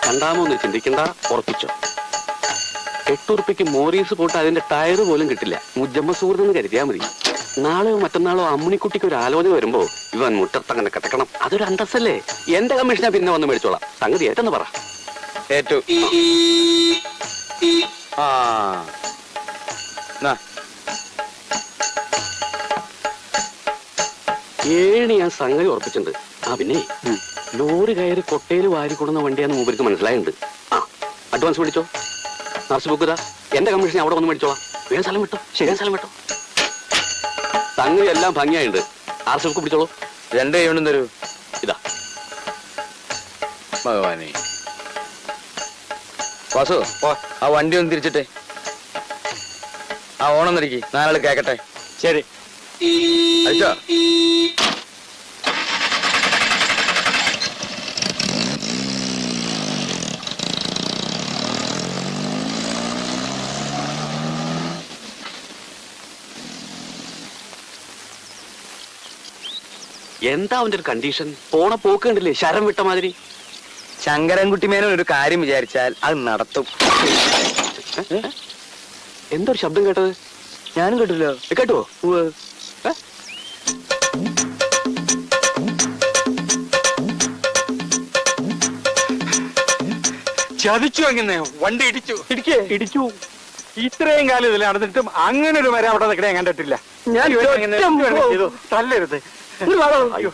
രണ്ടാമൊന്നും ചിന്തിക്കണ്ട, ഉറപ്പിച്ചോ. 8 ഉറുപ്പിക്ക് Morris pot അതിന്റെ tyre പോലും കിട്ടില്ല. മുജമ്മ സുഹൃത്തെന്ന് കരുതിയാ മതി. നാളെയോ മറ്റന്നാളോ അമ്മുണിക്കുട്ടിക്ക് ഒരു ആലോചന വരുമ്പോ ഇവൻ മുറ്റത്തങ്ങനെ കിടക്കണം. അതൊരു അന്തസ്സല്ലേ? എന്റെ കമ്മീഷനാ പിന്നെ വന്ന് മേടിച്ചോളാം. സംഗതി ഏറ്റെന്ന് പറ. ഏറ്റു. ഏഴ് ഞാൻ സംഗതി ഉറപ്പിച്ചിട്ടുണ്ട്. പിന്നെ ലോറി കയറി കൊട്ടയിൽ വാരി കൊടുന്ന വണ്ടിയാന്ന് മൂപ്പർക്ക് മനസ്സിലായിട്ടുണ്ട്. അഡ്വാൻസ് മേടിച്ചോ. നർസ് ബുക്ക് ഇതാ. എന്റെ കമ്മീഷൻ അവിടെ വന്ന് മേടിച്ചോളാം. വേഗം സ്ഥലം വിട്ടോ. ശരിയാ സ്ഥലം വിട്ടോ. സംഗതി എല്ലാം ഭംഗിയായിട്ടുണ്ട്. ആർസ് ബുക്ക് പിടിച്ചോളൂ. 2 കൈകൊണ്ടും തരൂ. ഇതാ. ഭഗവാനെ. വാസു, ആ വണ്ടി ഒന്ന് തിരിച്ചിട്ടെ. ആ ഓണം തിരിക്കി, 4 ആള് കേക്കട്ടെ. ശരി. അയച്ചോ. എന്താ അവന്റെ ഒരു കണ്ടീഷൻ? പോണ പോക്ക് കണ്ടില്ലേ, ശരം വിട്ട മാതിരി. ശങ്കരൻകുട്ടി മേനോൻ ഒരു കാര്യം വിചാരിച്ചാൽ അത് നടത്തും. എന്തൊരു ശബ്ദം കേട്ടത്? ഞാനും കേട്ടില്ലോ. കേട്ടോ? ചതിച്ചു. അങ്ങനെ വണ്ടി ഇടിച്ചു. ഇത്രയും കാലം ഇതിൽ നടന്നിട്ടും അങ്ങനെ ഒരു മരം അവിടെ നിൽക്കണേ കണ്ടിട്ടില്ല. ഞാൻ തല്ലരുത്. അയ്യോ